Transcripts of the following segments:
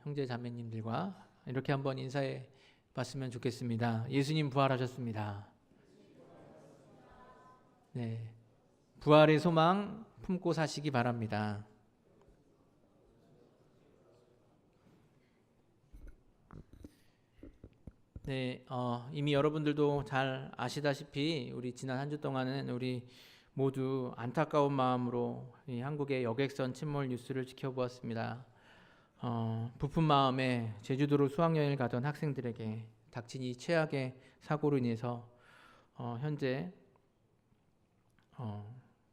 형제 자매님들과 이렇게 한번 인사해 봤으면 좋겠습니다. 예수님 부활하셨습니다. 네, 부활의 소망 품고 사시기 바랍니다. 네, 이미 여러분들도 잘 아시다시피 우리 지난 한 주 동안은 우리 모두 안타까운 마음으로 이 한국의 여객선 침몰 뉴스를 지켜보았습니다. 부푼 마음에 제주도로 수학여행을 가던 학생들에게 닥친 이 최악의 사고로 인해서 현재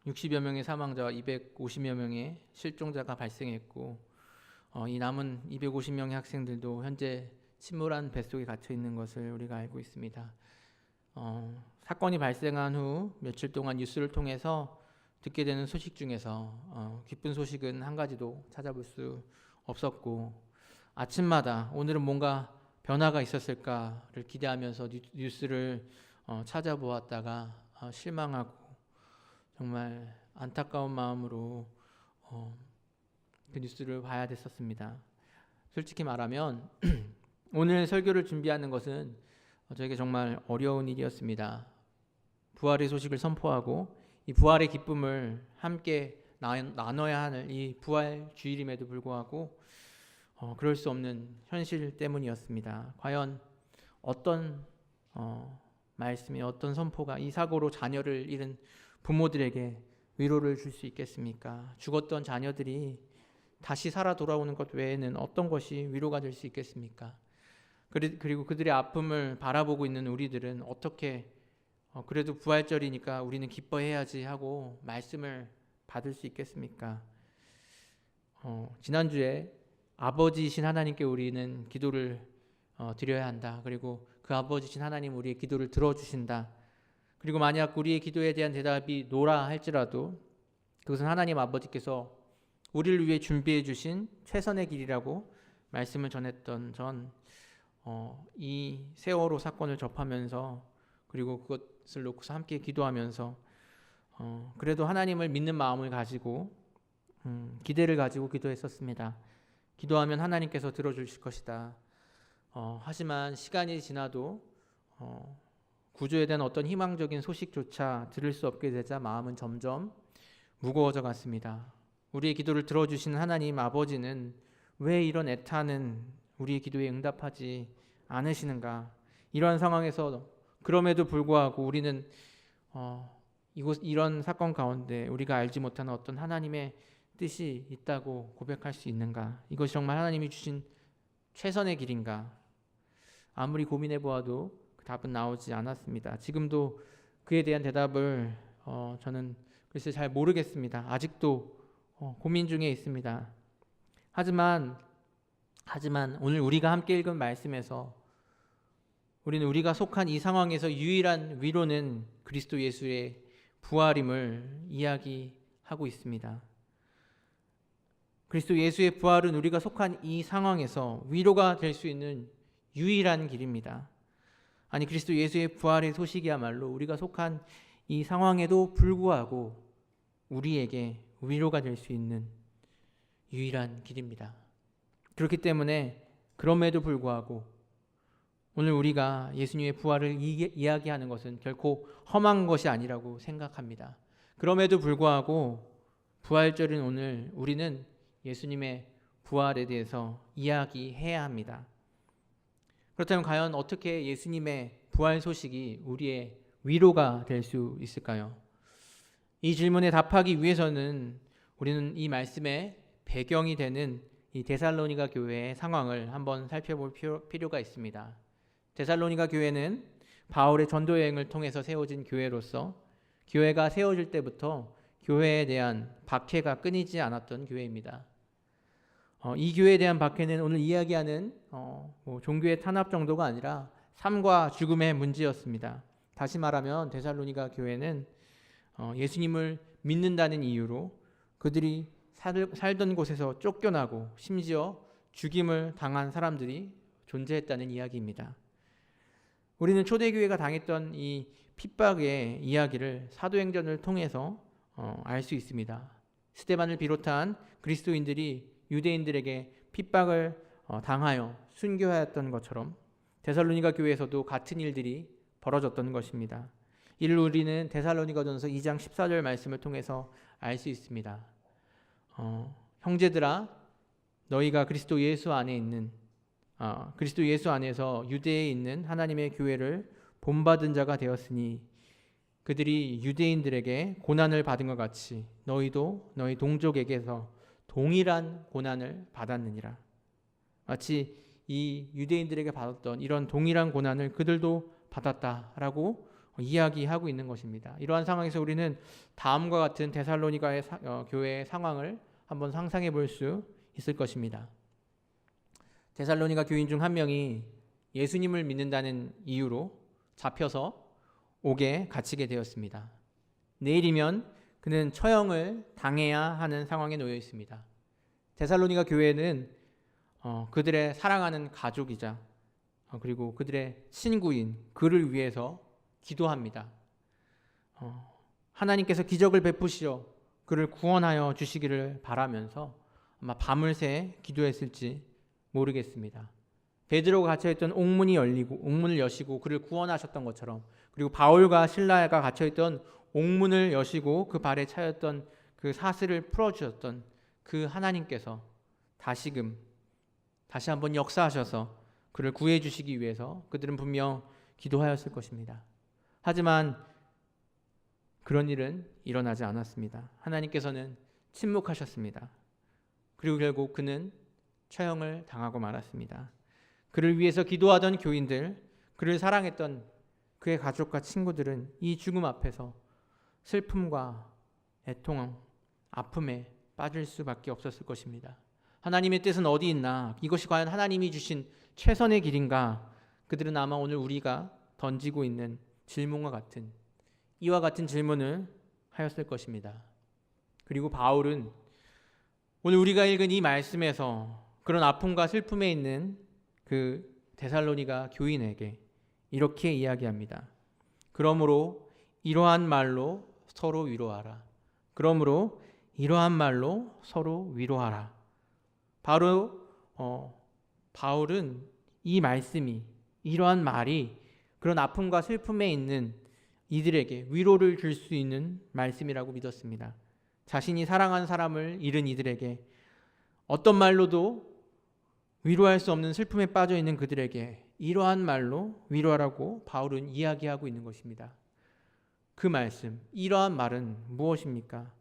60여 명의 사망자와 250여 명의 실종자가 발생했고 이 남은 250명의 학생들도 현재 침몰한 뱃속에 갇혀 있는 것을 우리가 알고 있습니다. 사건이 발생한 후 며칠 동안 뉴스를 통해서 듣게 되는 소식 중에서 기쁜 소식은 한 가지도 찾아볼 수 없었고, 아침마다 오늘은 뭔가 변화가 있었을까를 기대하면서 뉴스를 찾아보았다가 실망하고 정말 안타까운 마음으로 그 뉴스를 봐야 됐었습니다. 솔직히 말하면 오늘 설교를 준비하는 것은 저에게 정말 어려운 일이었습니다. 부활의 소식을 선포하고 이 부활의 기쁨을 함께 나눠야 하는 이 부활 주일임에도 불구하고 그럴 수 없는 현실 때문이었습니다. 과연 어떤 말씀이, 어떤 선포가 이 사고로 자녀를 잃은 부모들에게 위로를 줄 수 있겠습니까? 죽었던 자녀들이 다시 살아 돌아오는 것 외에는 어떤 것이 위로가 될 수 있겠습니까? 그리고 그들의 아픔을 바라보고 있는 우리들은 어떻게 그래도 부활절이니까 우리는 기뻐해야지 하고 말씀을 받을 수 있겠습니까? 지난주에 아버지이신 하나님께 우리는 기도를 드려야 한다. 그리고 그 아버지이신 하나님 우리의 기도를 들어주신다. 그리고 만약 우리의 기도에 대한 대답이 노라 할지라도 그것은 하나님 아버지께서 우리를 위해 준비해 주신 최선의 길이라고 말씀을 전했던 이 세월호 사건을 접하면서 그리고 그것을 놓고서 함께 기도하면서 그래도 하나님을 믿는 마음을 가지고 기대를 가지고 기도했었습니다. 기도하면 하나님께서 들어주실 것이다. 하지만 시간이 지나도 구조에 대한 어떤 희망적인 소식조차 들을 수 없게 되자 마음은 점점 무거워져 갔습니다. 우리의 기도를 들어주시는 하나님 아버지는 왜 이런 애타는 우리의 기도에 응답하지 않으시는가? 이러한 상황에서 그럼에도 불구하고 우리는 이런 사건 가운데 우리가 알지 못하는 어떤 하나님의 뜻이 있다고 고백할 수 있는가? 이것이 정말 하나님이 주신 최선의 길인가? 아무리 고민해 보아도 그 답은 나오지 않았습니다. 지금도 그에 대한 대답을 저는 글쎄 잘 모르겠습니다. 아직도 고민 중에 있습니다. 하지만 오늘 우리가 함께 읽은 말씀에서 우리가 속한 이 상황에서 유일한 위로는 그리스도 예수의 부활임을 이야기하고 있습니다. 그리스도 예수의 부활은 우리가 속한 이 상황에서 위로가 될 수 있는 유일한 길입니다. 아니, 그리스도 예수의 부활의 소식이야말로 우리가 속한 이 상황에도 불구하고 우리에게 위로가 될 수 있는 유일한 길입니다. 그렇기 때문에 그럼에도 불구하고 오늘 우리가 예수님의 부활을 이야기하는 것은 결코 험한 것이 아니라고 생각합니다. 그럼에도 불구하고 부활절인 오늘 우리는 예수님의 부활에 대해서 이야기해야 합니다. 그렇다면 과연 어떻게 예수님의 부활 소식이 우리의 위로가 될 수 있을까요? 이 질문에 답하기 위해서는 우리는 이 말씀의 배경이 되는 이 데살로니가 교회의 상황을 한번 살펴볼 필요가 있습니다. 데살로니가 교회는 바울의 전도 여행을 통해서 세워진 교회로서 교회가 세워질 때부터 교회에 대한 박해가 끊이지 않았던 교회입니다. 이 교회에 대한 박해는 오늘 이야기하는 종교의 탄압 정도가 아니라 삶과 죽음의 문제였습니다. 다시 말하면 데살로니가 교회는 예수님을 믿는다는 이유로 그들이 살던 곳에서 쫓겨나고 심지어 죽임을 당한 사람들이 존재했다는 이야기입니다. 우리는 초대교회가 당했던 이 핍박의 이야기를 사도행전을 통해서 알 수 있습니다. 스데반을 비롯한 그리스도인들이 유대인들에게 핍박을 당하여 순교하였던 것처럼 데살로니가 교회에서도 같은 일들이 벌어졌던 것입니다. 이를 우리는 데살로니가전서 2장 14절 말씀을 통해서 알 수 있습니다. 형제들아, 너희가 그리스도 예수 안에서 유대에 있는 하나님의 교회를 본받은 자가 되었으니 그들이 유대인들에게 고난을 받은 것 같이 너희도 너희 동족에게서 동일한 고난을 받았느니라. 마치 이 유대인들에게 받았던 이런 동일한 고난을 그들도 받았다라고 이야기하고 있는 것입니다. 이러한 상황에서 우리는 다음과 같은 데살로니가의 교회의 상황을 한번 상상해 볼 수 있을 것입니다. 데살로니가 교인 중 한 명이 예수님을 믿는다는 이유로 잡혀서 옥에 갇히게 되었습니다. 내일이면 그는 처형을 당해야 하는 상황에 놓여 있습니다. 데살로니가 교회는 그들의 사랑하는 가족이자 그리고 그들의 친구인 그를 위해서 기도합니다. 하나님께서 기적을 베푸시어 그를 구원하여 주시기를 바라면서 아마 밤을 새 기도했을지 모르겠습니다. 베드로가 갇혀있던 옥문을 여시고 그를 구원하셨던 것처럼, 그리고 바울과 실라가 갇혀있던 옥문을 여시고 그 발에 차였던 그 사슬을 풀어주셨던 그 하나님께서 다시 한번 역사하셔서 그를 구해 주시기 위해서 그들은 분명 기도하였을 것입니다. 하지만 그런 일은 일어나지 않았습니다. 하나님께서는 침묵하셨습니다. 그리고 결국 그는 처형을 당하고 말았습니다. 그를 위해서 기도하던 교인들, 그를 사랑했던 그의 가족과 친구들은 이 죽음 앞에서 슬픔과 애통, 아픔에 빠질 수밖에 없었을 것입니다. 하나님의 뜻은 어디 있나? 이것이 과연 하나님이 주신 최선의 길인가? 그들은 아마 오늘 우리가 던지고 있는 질문과 같은, 이와 같은 질문을 하였을 것입니다. 그리고 바울은 오늘 우리가 읽은 이 말씀에서 그런 아픔과 슬픔에 있는 그 데살로니가 교인에게 이렇게 이야기합니다. 그러므로 이러한 말로 서로 위로하라. 바울은 이 말씀이, 이러한 말이 그런 아픔과 슬픔에 있는 이들에게 위로를 줄 수 있는 말씀이라고 믿었습니다. 자신이 사랑한 사람을 잃은 이들에게, 어떤 말로도 위로할 수 없는 슬픔에 빠져 있는 그들에게 이러한 말로 위로하라고 바울은 이야기하고 있는 것입니다. 그 말씀, 이러한 말은 무엇입니까?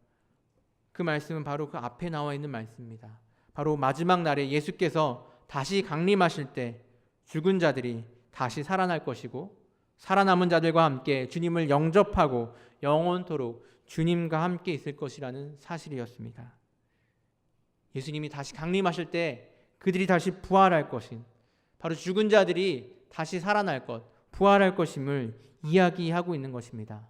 그 말씀은 바로 그 앞에 나와 있는 말씀입니다. 바로 마지막 날에 예수께서 다시 강림하실 때 죽은 자들이 다시 살아날 것이고, 살아남은 자들과 함께 주님을 영접하고 영원토록 주님과 함께 있을 것이라는 사실이었습니다. 예수님이 다시 강림하실 때 그들이 다시 부활할 것인, 바로 죽은 자들이 다시 살아날 것, 부활할 것임을 이야기하고 있는 것입니다.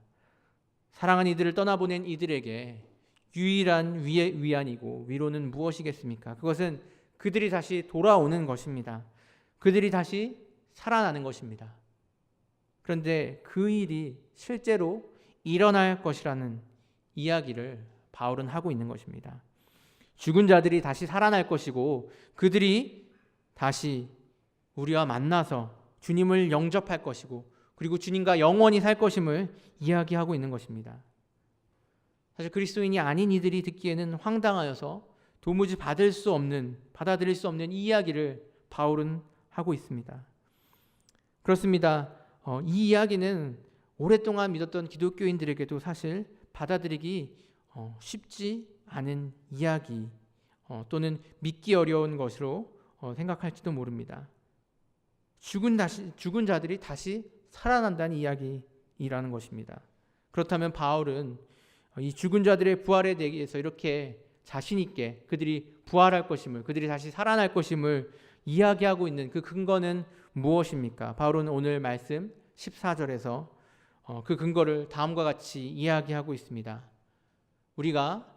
사랑한 이들을 떠나보낸 이들에게 유일한 위안이고 위로는 무엇이겠습니까? 그것은 그들이 다시 돌아오는 것입니다. 그들이 다시 살아나는 것입니다. 그런데 그 일이 실제로 일어날 것이라는 이야기를 바울은 하고 있는 것입니다. 죽은 자들이 다시 살아날 것이고 그들이 다시 우리와 만나서 주님을 영접할 것이고, 그리고 주님과 영원히 살 것임을 이야기하고 있는 것입니다. 사실 그리스도인이 아닌 이들이 듣기에는 황당하여서 도무지 받아들일 수 없는 이 이야기를 바울은 하고 있습니다. 그렇습니다. 이 이야기는 오랫동안 믿었던 기독교인들에게도 사실 받아들이기 쉽지 않은 이야기, 또는 믿기 어려운 것으로 생각할지도 모릅니다. 죽은 자들이 다시 살아난다는 이야기라는 것입니다. 그렇다면 바울은 이 죽은 자들의 부활에 대해서 이렇게 자신 있게 그들이 부활할 것임을, 그들이 다시 살아날 것임을 이야기하고 있는 그 근거는 무엇입니까? 바울은 오늘 말씀 14절에서 그 근거를 다음과 같이 이야기하고 있습니다. 우리가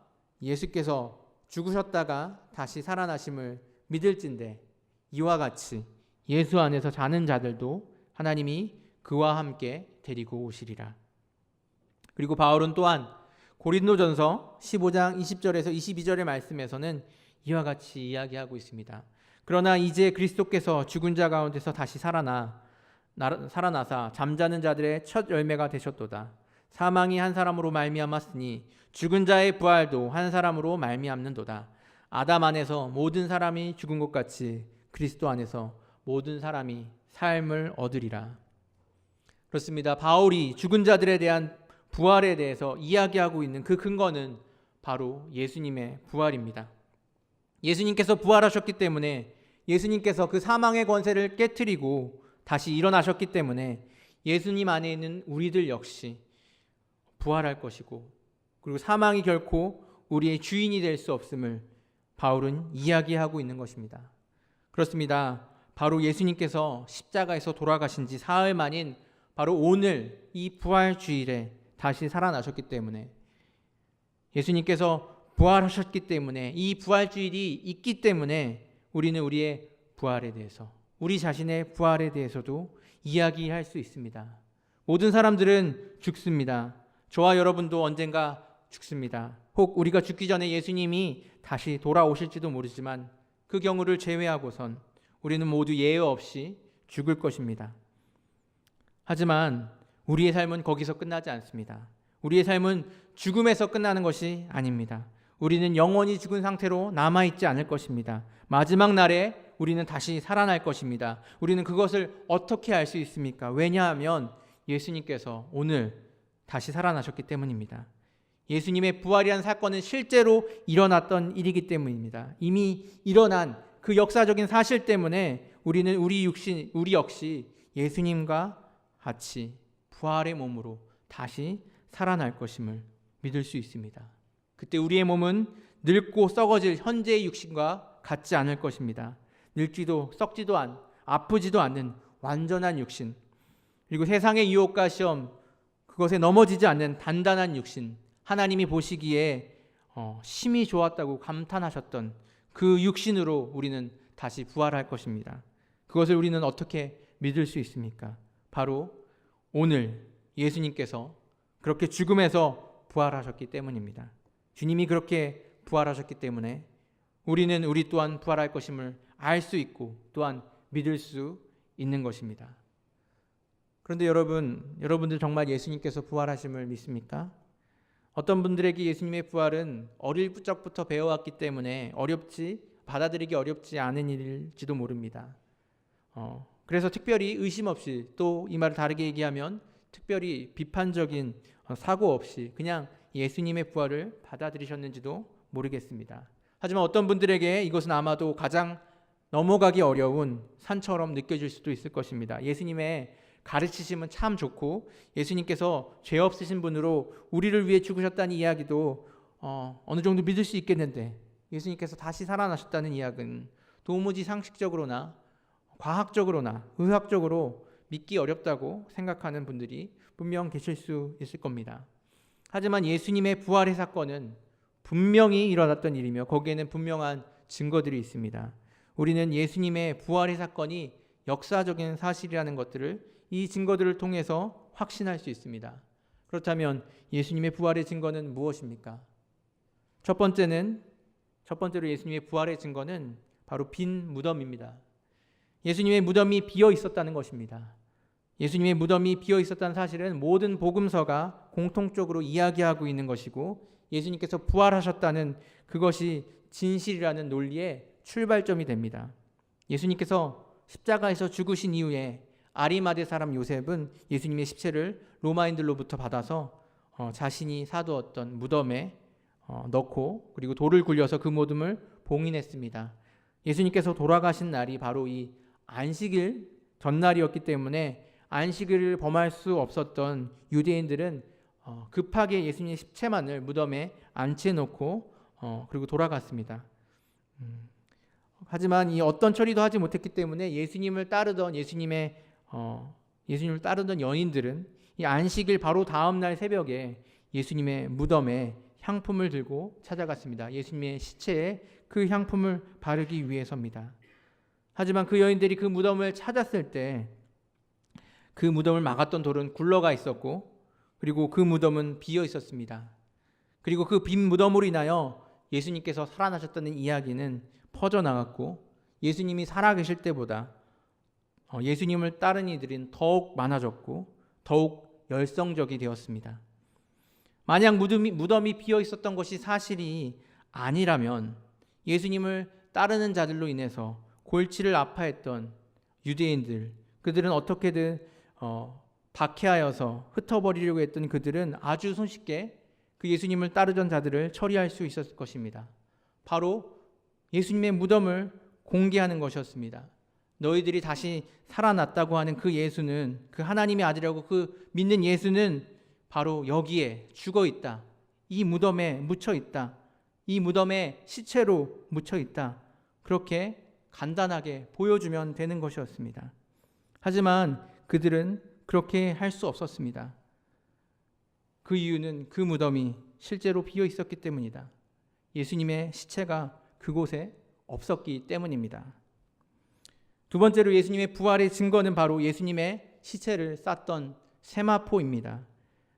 예수께서 죽으셨다가 다시 살아나심을 믿을진대 이와 같이 예수 안에서 자는 자들도 하나님이 그와 함께 데리고 오시리라. 그리고 바울은 또한 고린도전서 15장 20절에서 22절의 말씀에서는 이와 같이 이야기하고 있습니다. 그러나 이제 그리스도께서 죽은 자 가운데서 다시 살아나사 잠자는 자들의 첫 열매가 되셨도다. 사망이 한 사람으로 말미암았으니 죽은 자의 부활도 한 사람으로 말미암는도다. 아담 안에서 모든 사람이 죽은 것 같이 그리스도 안에서 모든 사람이 삶을 얻으리라. 그렇습니다. 바울이 죽은 자들에 대한 부활에 대해서 이야기하고 있는 그 근거는 바로 예수님의 부활입니다. 예수님께서 부활하셨기 때문에, 예수님께서 그 사망의 권세를 깨트리고 다시 일어나셨기 때문에 예수님 안에 있는 우리들 역시 부활할 것이고, 그리고 사망이 결코 우리의 주인이 될 수 없음을 바울은 이야기하고 있는 것입니다. 그렇습니다. 바로 예수님께서 십자가에서 돌아가신 지 사흘 만인 바로 오늘 이 부활 주일에 다시 살아나셨기 때문에, 예수님께서 부활하셨기 때문에, 이 부활 주일이 있기 때문에 우리는 우리의 부활에 대해서, 우리 자신의 부활에 대해서도 이야기할 수 있습니다. 모든 사람들은 죽습니다. 저와 여러분도 언젠가 죽습니다. 혹 우리가 죽기 전에 예수님이 다시 돌아오실지도 모르지만 그 경우를 제외하고선 우리는 모두 예외 없이 죽을 것입니다. 하지만 우리의 삶은 거기서 끝나지 않습니다. 우리의 삶은 죽음에서 끝나는 것이 아닙니다. 우리는 영원히 죽은 상태로 남아있지 않을 것입니다. 마지막 날에 우리는 다시 살아날 것입니다. 우리는 그것을 어떻게 알 수 있습니까? 왜냐하면 예수님께서 오늘 다시 살아나셨기 때문입니다. 예수님의 부활이라는 사건은 실제로 일어났던 일이기 때문입니다. 이미 일어난 그 역사적인 사실 때문에 우리는 우리 역시 예수님과 같이 부활의 몸으로 다시 살아날 것임을 믿을 수 있습니다. 그때 우리의 몸은 늙고 썩어질 현재의 육신과 같지 않을 것입니다. 늙지도 썩지도 아프지도 않는 완전한 육신, 그리고 세상의 유혹과 시험, 그것에 넘어지지 않는 단단한 육신, 하나님이 보시기에 심히 좋았다고 감탄하셨던 그 육신으로 우리는 다시 부활할 것입니다. 그것을 우리는 어떻게 믿을 수 있습니까? 바로 오늘 예수님께서 그렇게 죽음에서 부활하셨기 때문입니다. 주님이 그렇게 부활하셨기 때문에 우리 또한 부활할 것임을 알 수 있고 또한 믿을 수 있는 것입니다. 그런데 여러분들 정말 예수님께서 부활하심을 믿습니까? 어떤 분들에게 예수님의 부활은 어릴 적부터 배워왔기 때문에 받아들이기 어렵지 않은 일일지도 모릅니다. 그래서 특별히 의심 없이, 또 이 말을 다르게 얘기하면 특별히 비판적인 사고 없이 그냥 예수님의 부활을 받아들이셨는지도 모르겠습니다. 하지만 어떤 분들에게 이것은 아마도 가장 넘어가기 어려운 산처럼 느껴질 수도 있을 것입니다. 예수님의 가르치심은 참 좋고 예수님께서 죄 없으신 분으로 우리를 위해 죽으셨다는 이야기도 어느 정도 믿을 수 있겠는데, 예수님께서 다시 살아나셨다는 이야기는 도무지 상식적으로나 과학적으로나 의학적으로 믿기 어렵다고 생각하는 분들이 분명 계실 수 있을 겁니다. 하지만 예수님의 부활의 사건은 분명히 일어났던 일이며 거기에는 분명한 증거들이 있습니다. 우리는 예수님의 부활의 사건이 역사적인 사실이라는 것들을 이 증거들을 통해서 확신할 수 있습니다. 그렇다면 예수님의 부활의 증거는 무엇입니까? 첫 번째로 예수님의 부활의 증거는 바로 빈 무덤입니다. 예수님의 무덤이 비어 있었다는 것입니다. 예수님의 무덤이 비어 있었다는 사실은 모든 복음서가 공통적으로 이야기하고 있는 것이고, 예수님께서 부활하셨다는 그것이 진실이라는 논리의 출발점이 됩니다. 예수님께서 십자가에서 죽으신 이후에 아리마대 사람 요셉은 예수님의 시체를 로마인들로부터 받아서 자신이 사두었던 무덤에 넣고, 그리고 돌을 굴려서 그 무덤을 봉인했습니다. 예수님께서 돌아가신 날이 바로 이 안식일 전날이었기 때문에 안식일을 범할 수 없었던 유대인들은 급하게 예수님의 시체만을 무덤에 안치해놓고 그리고 돌아갔습니다. 하지만 이 어떤 처리도 하지 못했기 때문에 예수님을 따르던 연인들은 이 안식일 바로 다음 날 새벽에 예수님의 무덤에 향품을 들고 찾아갔습니다. 예수님의 시체에 그 향품을 바르기 위해서입니다. 하지만 그 여인들이 그 무덤을 찾았을 때 그 무덤을 막았던 돌은 굴러가 있었고, 그리고 그 무덤은 비어 있었습니다. 그리고 그 빈 무덤으로 인하여 예수님께서 살아나셨다는 이야기는 퍼져나갔고, 예수님이 살아계실 때보다 예수님을 따른 이들은 더욱 많아졌고 더욱 열성적이 되었습니다. 만약 무덤이 비어 있었던 것이 사실이 아니라면 예수님을 따르는 자들로 인해서 골치를 아파했던 유대인들, 그들은 어떻게든 박해하여서 흩어버리려고 했던 그들은 아주 손쉽게 그 예수님을 따르던 자들을 처리할 수 있었을 것입니다. 바로 예수님의 무덤을 공개하는 것이었습니다. 너희들이 다시 살아났다고 하는 그 예수는, 그 하나님의 아들이라고 그 믿는 예수는 바로 여기에 죽어 있다. 이 무덤에 묻혀 있다. 이 무덤에 시체로 묻혀 있다. 그렇게 간단하게 보여주면 되는 것이었습니다. 하지만 그들은 그렇게 할 수 없었습니다. 그 이유는 그 무덤이 실제로 비어 있었기 때문이다. 예수님의 시체가 그곳에 없었기 때문입니다. 두 번째로 예수님의 부활의 증거는 바로 예수님의 시체를 쌌던 세마포입니다.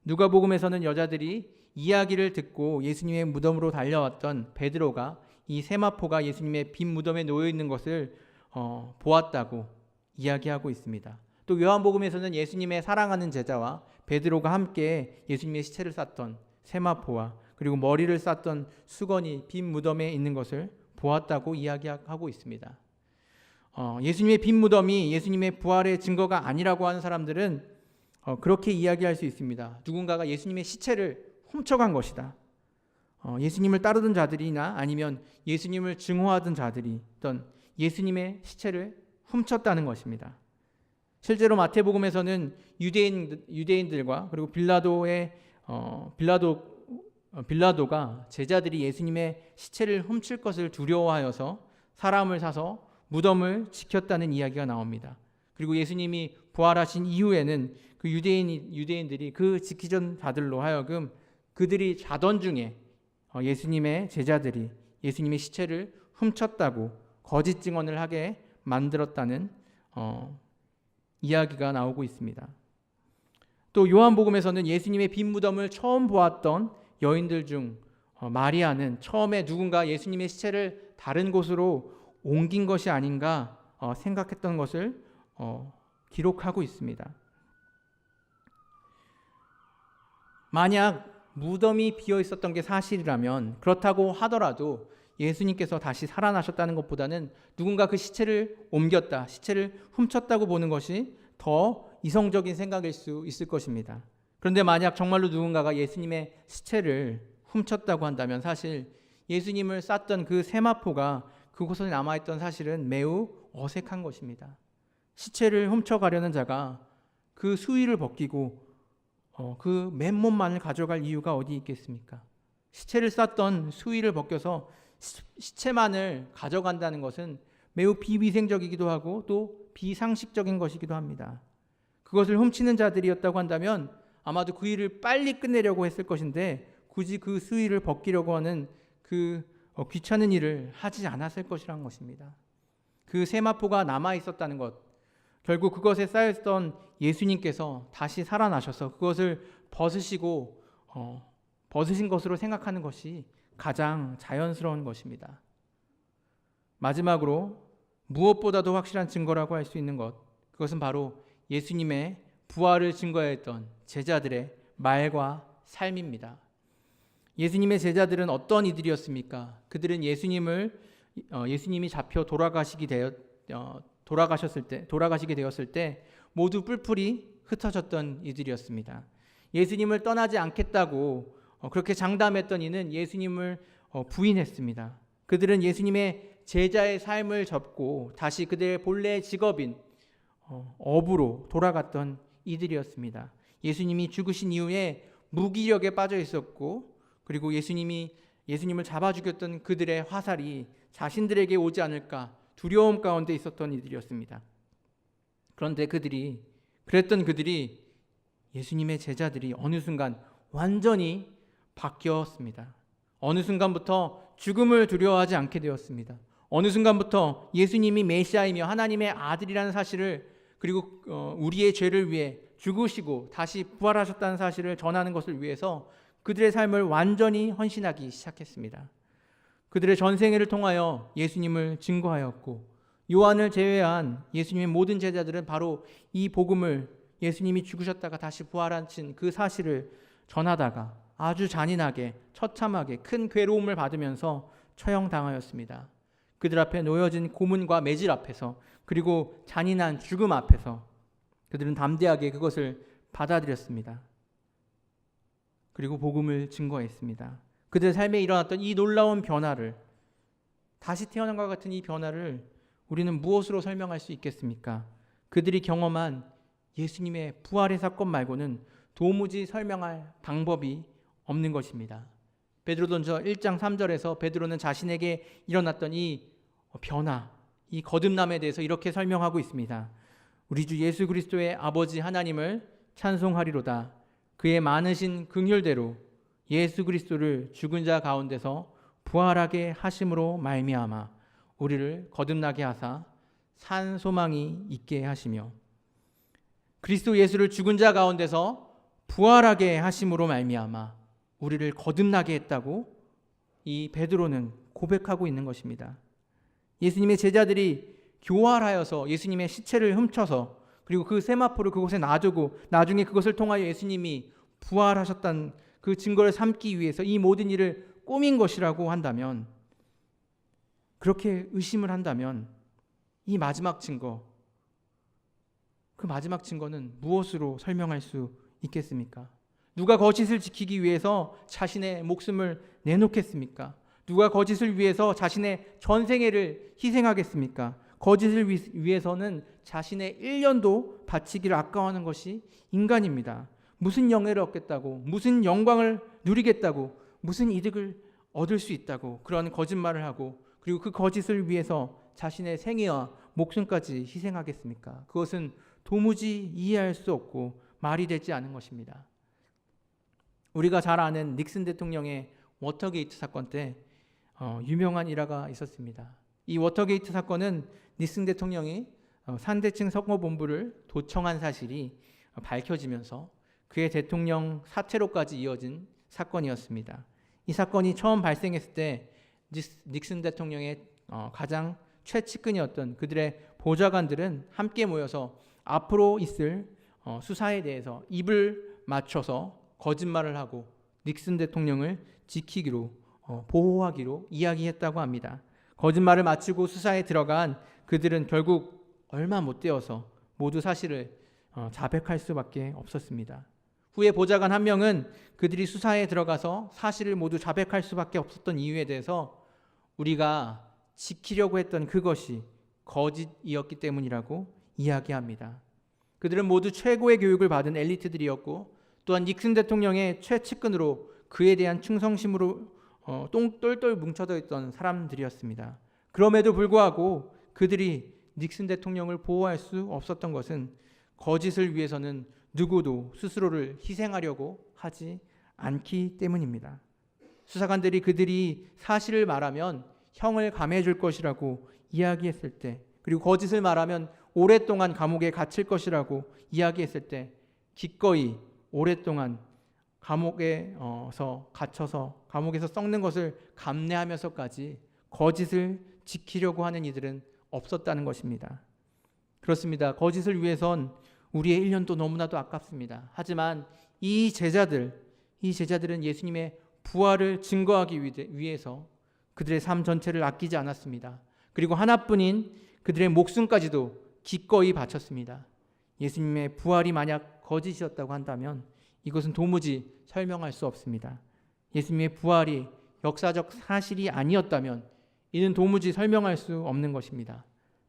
누가복음에서는 여자들이 이야기를 듣고 예수님의 무덤으로 달려왔던 베드로가 이 세마포가 예수님의 빈 무덤에 놓여 있는 것을 보았다고 이야기하고 있습니다. 또 요한복음에서는 예수님의 사랑하는 제자와 베드로가 함께 예수님의 시체를 쌌던 세마포와 그리고 머리를 쌌던 수건이 빈 무덤에 있는 것을 보았다고 이야기하고 있습니다. 예수님의 빈 무덤이 예수님의 부활의 증거가 아니라고 하는 사람들은 그렇게 이야기할 수 있습니다. 누군가가 예수님의 시체를 훔쳐간 것이다. 예수님을 따르던 자들이나 아니면 예수님을 증오하던 자들이 어떤 예수님의 시체를 훔쳤다는 것입니다. 실제로 마태복음에서는 유대인들과 그리고 빌라도가 제자들이 예수님의 시체를 훔칠 것을 두려워하여서 사람을 사서 무덤을 지켰다는 이야기가 나옵니다. 그리고 예수님이 부활하신 이후에는 그 유대인들이 그 지키던 자들로 하여금 그들이 자던 중에 예수님의 제자들이 예수님의 시체를 훔쳤다고 거짓 증언을 하게 만들었다는 이야기가 나오고 있습니다. 또 요한복음에서는 예수님의 빈 무덤을 처음 보았던 여인들 중 마리아는 처음에 누군가 예수님의 시체를 다른 곳으로 옮긴 것이 아닌가 생각했던 것을 기록하고 있습니다. 만약 무덤이 비어 있었던 게 사실이라면, 그렇다고 하더라도 예수님께서 다시 살아나셨다는 것보다는 누군가 그 시체를 옮겼다, 시체를 훔쳤다고 보는 것이 더 이성적인 생각일 수 있을 것입니다. 그런데 만약 정말로 누군가가 예수님의 시체를 훔쳤다고 한다면 사실 예수님을 쌌던 그 세마포가 그곳에 남아있던 사실은 매우 어색한 것입니다. 시체를 훔쳐가려는 자가 그 수의를 벗기고 그 맨몸만을 가져갈 이유가 어디 있겠습니까? 시체를 쌌던 수의를 벗겨서 시체만을 가져간다는 것은 매우 비위생적이기도 하고 또 비상식적인 것이기도 합니다. 그것을 훔치는 자들이었다고 한다면 아마도 그 일을 빨리 끝내려고 했을 것인데 굳이 그 수의를 벗기려고 하는 그 귀찮은 일을 하지 않았을 것이라는 것입니다. 그 세마포가 남아 있었다는 것, 결국 그것에 쌓였던 예수님께서 다시 살아나셔서 그것을 벗으신 것으로 생각하는 것이 가장 자연스러운 것입니다. 마지막으로 무엇보다도 확실한 증거라고 할 수 있는 것, 그것은 바로 예수님의 부활을 증거했던 제자들의 말과 삶입니다. 예수님의 제자들은 어떤 이들이었습니까? 그들은 예수님이 잡혀 돌아가시게 되었을 때 모두 뿔뿔이 흩어졌던 이들이었습니다. 예수님을 떠나지 않겠다고 그렇게 장담했던 이는 예수님을 부인했습니다. 그들은 예수님의 제자의 삶을 접고 다시 그들의 본래 직업인 어부로 돌아갔던 이들이었습니다. 예수님이 죽으신 이후에 무기력에 빠져 있었고, 그리고 예수님을 잡아 죽였던 그들의 화살이 자신들에게 오지 않을까 두려움 가운데 있었던 이들이었습니다. 그런데 그랬던 그들이 예수님의 제자들이 어느 순간 완전히 바뀌었습니다. 어느 순간부터 죽음을 두려워하지 않게 되었습니다. 어느 순간부터 예수님이 메시아이며 하나님의 아들이라는 사실을, 그리고 우리의 죄를 위해 죽으시고 다시 부활하셨다는 사실을 전하는 것을 위해서 그들의 삶을 완전히 헌신하기 시작했습니다. 그들의 전생애를 통하여 예수님을 증거하였고 요한을 제외한 예수님의 모든 제자들은 바로 이 복음을, 예수님이 죽으셨다가 다시 부활하신 그 사실을 전하다가 아주 잔인하게 처참하게 큰 괴로움을 받으면서 처형당하였습니다. 그들 앞에 놓여진 고문과 매질 앞에서, 그리고 잔인한 죽음 앞에서 그들은 담대하게 그것을 받아들였습니다. 그리고 복음을 증거했습니다. 그들의 삶에 일어났던 이 놀라운 변화를, 다시 태어난 것 같은 이 변화를 우리는 무엇으로 설명할 수 있겠습니까? 그들이 경험한 예수님의 부활의 사건 말고는 도무지 설명할 방법이 없는 것입니다. 베드로전서 1장 3절에서 베드로는 자신에게 일어났던 이 변화, 이 거듭남에 대해서 이렇게 설명하고 있습니다. 우리 주 예수 그리스도의 아버지 하나님을 찬송하리로다. 그의 많으신 긍휼대로 예수 그리스도를 죽은 자 가운데서 부활하게 하심으로 말미암아 우리를 거듭나게 하사 산 소망이 있게 하시며, 그리스도 예수를 죽은 자 가운데서 부활하게 하심으로 말미암아 우리를 거듭나게 했다고 이 베드로는 고백하고 있는 것입니다. 예수님의 제자들이 교활하여서 예수님의 시체를 훔쳐서, 그리고 그 세마포를 그곳에 놔두고 나중에 그것을 통하여 예수님이 부활하셨다는 그 증거를 삼기 위해서 이 모든 일을 꾸민 것이라고 한다면, 그렇게 의심을 한다면 이 마지막 증거, 그 마지막 증거는 무엇으로 설명할 수 있겠습니까? 누가 거짓을 지키기 위해서 자신의 목숨을 내놓겠습니까? 누가 거짓을 위해서 자신의 전생애를 희생하겠습니까? 거짓을 위해서는 자신의 1년도 바치기를 아까워하는 것이 인간입니다. 무슨 영예를 얻겠다고, 무슨 영광을 누리겠다고, 무슨 이득을 얻을 수 있다고 그런 거짓말을 하고, 그리고 그 거짓을 위해서 자신의 생애와 목숨까지 희생하겠습니까? 그것은 도무지 이해할 수 없고 말이 되지 않은 것입니다. 우리가 잘 아는 닉슨 대통령의 워터게이트 사건 때 유명한 일화가 있었습니다. 이 워터게이트 사건은 닉슨 대통령이 상대층 선거본부를 도청한 사실이 밝혀지면서 그의 대통령 사퇴로까지 이어진 사건이었습니다. 이 사건이 처음 발생했을 때 닉슨 대통령의 가장 최측근이었던 그들의 보좌관들은 함께 모여서 앞으로 있을 수사에 대해서 입을 맞춰서 거짓말을 하고 닉슨 대통령을 지키기로, 보호하기로 이야기했다고 합니다. 거짓말을 마치고 수사에 들어간 그들은 결국 얼마 못 되어서 모두 사실을 자백할 수밖에 없었습니다. 후에 보좌관 한 명은 그들이 수사에 들어가서 사실을 모두 자백할 수밖에 없었던 이유에 대해서 우리가 지키려고 했던 그것이 거짓이었기 때문이라고 이야기합니다. 그들은 모두 최고의 교육을 받은 엘리트들이었고, 또한 닉슨 대통령의 최측근으로 그에 대한 충성심으로 똘똘 뭉쳐져 있던 사람들이었습니다. 그럼에도 불구하고 그들이 닉슨 대통령을 보호할 수 없었던 것은 거짓을 위해서는 누구도 스스로를 희생하려고 하지 않기 때문입니다. 수사관들이 그들이 사실을 말하면 형을 감해해 줄 것이라고 이야기했을 때, 그리고 거짓을 말하면 오랫동안 감옥에 갇힐 것이라고 이야기했을 때 기꺼이 오랫동안 감옥에서 갇혀서 감옥에서 썩는 것을 감내하면서까지 거짓을 지키려고 하는 이들은 없었다는 것입니다. 그렇습니다. 거짓을 위해선 우리의 1년도 너무나도 아깝습니다. 하지만 이 제자들은 예수님의 부활을 증거하기 위해서 그들의 삶 전체를 아끼지 않았습니다. 그리고 하나뿐인 그들의 목숨까지도 기꺼이 바쳤습니다. 예수님의 부활이 만약 거짓이었다고 한다면 이것은 도무지 설명할 수 없습니다. 예수님의 부활이 역사적 사실이 아니었다면 이는 도무지 설명할 수 없는 것입니다.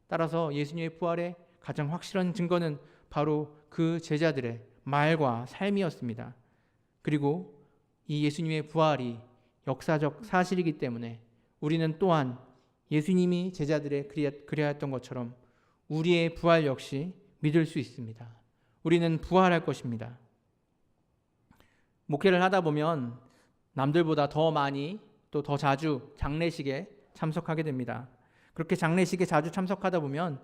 따라서 예수님의 부활의 가장 확실한 증거는 바로 그 제자들의 말과 삶이었습니다. 그리고 이 예수님의 부활이 역사적 사실이기 때문에 우리는 또한 예수님이 제자들의 그리하였던 것처럼 우리의 부활 역시 믿을 수 있습니다. 우리는 부활할 것입니다. 목회를 하다 보면 남들보다 더 많이 또 더 자주 장례식에 참석하게 됩니다. 그렇게 장례식에 자주 참석하다 보면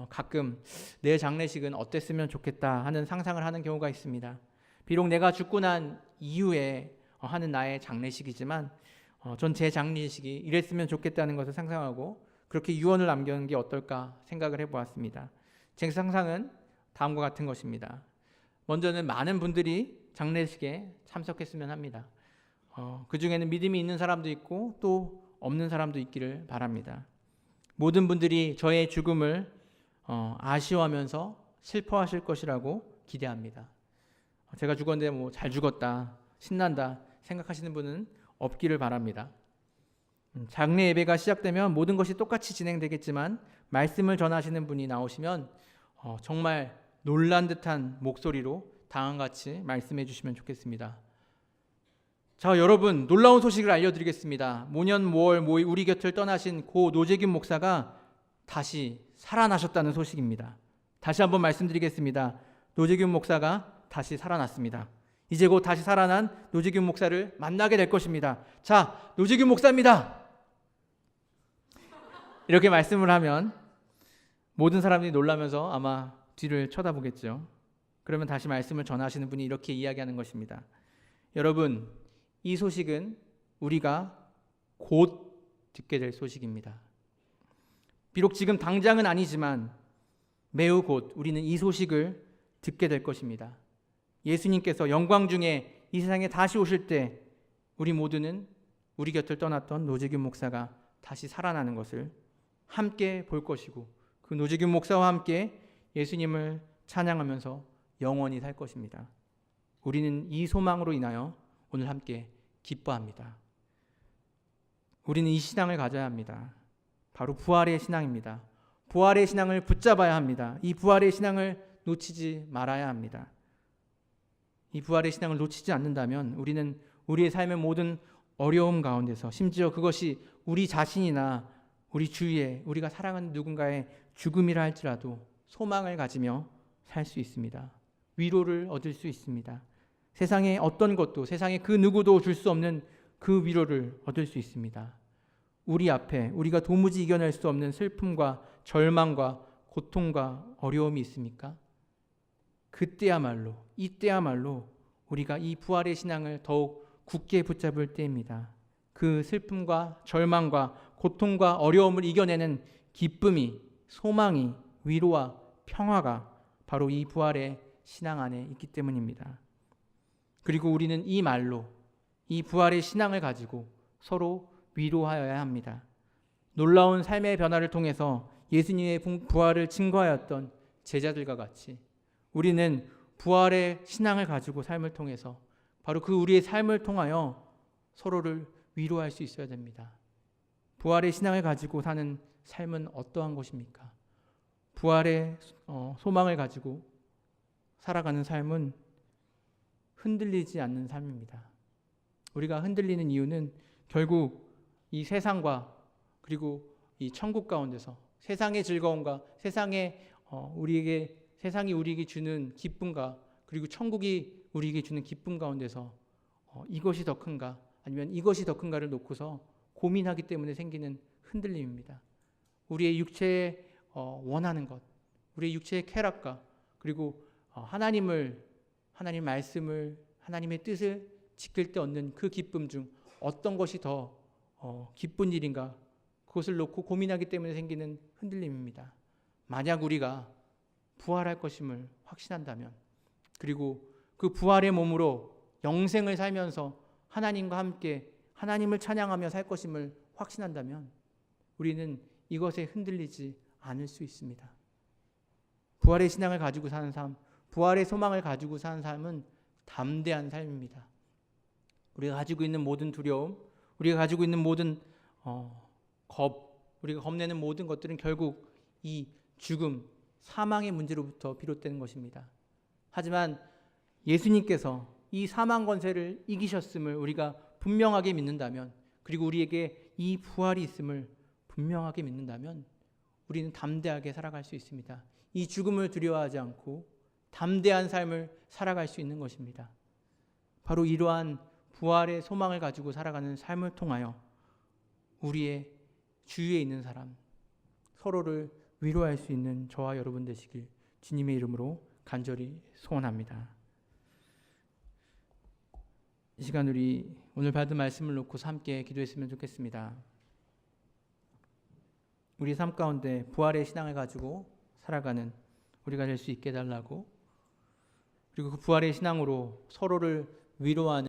가끔 내 장례식은 어땠으면 좋겠다 하는 상상을 하는 경우가 있습니다. 비록 내가 죽고 난 이후에 하는 나의 장례식이지만 전 제 장례식이 이랬으면 좋겠다는 것을 상상하고 그렇게 유언을 남기는 게 어떨까 생각을 해보았습니다. 제 상상은 다음과 같은 것입니다. 먼저는 많은 분들이 장례식에 참석했으면 합니다. 그 중에는 믿음이 있는 사람도 있고 또 없는 사람도 있기를 바랍니다. 모든 분들이 저의 죽음을 아쉬워하면서 슬퍼하실 것이라고 기대합니다. 제가 죽었는데 뭐 잘 죽었다, 신난다 생각하시는 분은 없기를 바랍니다. 장례 예배가 시작되면 모든 것이 똑같이 진행되겠지만 말씀을 전하시는 분이 나오시면 정말 놀란 듯한 목소리로 다음같이 말씀해 주시면 좋겠습니다. 자, 여러분, 놀라운 소식을 알려드리겠습니다. 모년 모월 우리 곁을 떠나신 고 노재균 목사가 다시 살아나셨다는 소식입니다. 다시 한번 말씀드리겠습니다. 노재균 목사가 다시 살아났습니다. 이제 곧 다시 살아난 노재균 목사를 만나게 될 것입니다. 자, 노재균 목사입니다. 이렇게 말씀을 하면 모든 사람들이 놀라면서 아마 뒤를 쳐다보겠죠. 그러면 다시 말씀을 전하시는 분이 이렇게 이야기하는 것입니다. 여러분, 이 소식은 우리가 곧 듣게 될 소식입니다. 비록 지금 당장은 아니지만 매우 곧 우리는 이 소식을 듣게 될 것입니다. 예수님께서 영광 중에 이 세상에 다시 오실 때 우리 모두는 우리 곁을 떠났던 노재균 목사가 다시 살아나는 것을 함께 볼 것이고 그 노재균 목사와 함께 예수님을 찬양하면서 영원히 살 것입니다. 우리는 이 소망으로 인하여 오늘 함께 기뻐합니다. 우리는 이 신앙을 가져야 합니다. 바로 부활의 신앙입니다. 부활의 신앙을 붙잡아야 합니다. 이 부활의 신앙을 놓치지 말아야 합니다. 이 부활의 신앙을 놓치지 않는다면 우리는 우리의 삶의 모든 어려움 가운데서 심지어 그것이 우리 자신이나 우리 주위에 우리가 사랑하는 누군가의 죽음이라 할지라도 소망을 가지며 살 수 있습니다. 위로를 얻을 수 있습니다. 세상의 어떤 것도 세상의 그 누구도 줄 수 없는 그 위로를 얻을 수 있습니다. 우리 앞에 우리가 도무지 이겨낼 수 없는 슬픔과 절망과 고통과 어려움이 있습니까? 그때야말로 이때야말로 우리가 이 부활의 신앙을 더욱 굳게 붙잡을 때입니다. 그 슬픔과 절망과 고통과 어려움을 이겨내는 기쁨이, 소망이, 위로와 평화가 바로 이 부활의 신앙 안에 있기 때문입니다. 그리고 우리는 이 말로 이 부활의 신앙을 가지고 서로 위로하여야 합니다. 놀라운 삶의 변화를 통해서 예수님의 부활을 증거하였던 제자들과 같이 우리는 부활의 신앙을 가지고 삶을 통해서 바로 그 우리의 삶을 통하여 서로를 위로할 수 있어야 됩니다. 부활의 신앙을 가지고 사는 삶은 어떠한 것입니까? 부활의 소망을 가지고 살아가는 삶은 흔들리지 않는 삶입니다. 우리가 흔들리는 이유는 결국 이 세상과 그리고 이 천국 가운데서 세상의 즐거움과 세상이 우리에게 주는 기쁨과 그리고 천국이 우리에게 주는 기쁨 가운데서 이것이 더 큰가 아니면 이것이 더 큰가를 놓고서 고민하기 때문에 생기는 흔들림입니다. 우리의 육체에 원하는 것, 우리의 육체의 쾌락과 그리고 하나님 말씀을 하나님의 뜻을 지킬 때 얻는 그 기쁨 중 어떤 것이 더 기쁜 일인가 그것을 놓고 고민하기 때문에 생기는 흔들림입니다. 만약 우리가 부활할 것임을 확신한다면 그리고 그 부활의 몸으로 영생을 살면서 하나님과 함께 하나님을 찬양하며 살 것임을 확신한다면 우리는 이것에 흔들리지 않을 수 있습니다. 부활의 신앙을 가지고 사는 삶, 부활의 소망을 가지고 사는 삶은 담대한 삶입니다. 우리가 가지고 있는 모든 두려움, 우리가 가지고 있는 모든 우리가 겁내는 모든 것들은 결국 이 죽음, 사망의 문제로부터 비롯되는 것입니다. 하지만 예수님께서 이 사망 권세를 이기셨음을 우리가 분명하게 믿는다면 그리고 우리에게 이 부활이 있음을 분명하게 믿는다면 우리는 담대하게 살아갈 수 있습니다. 이 죽음을 두려워하지 않고 담대한 삶을 살아갈 수 있는 것입니다. 바로 이러한 부활의 소망을 가지고 살아가는 삶을 통하여 우리의 주위에 있는 사람, 서로를 위로할 수 있는 저와 여러분 되시길 주님의 이름으로 간절히 소원합니다. 이 시간 우리 오늘 받은 말씀을 놓고 함께 기도했으면 좋겠습니다. 우리 삶 가운데 부활의 신앙을 가지고 살아가는 우리가 될 수 있게 해달라고, 그리고 그 부활의 신앙으로 서로를 위로하는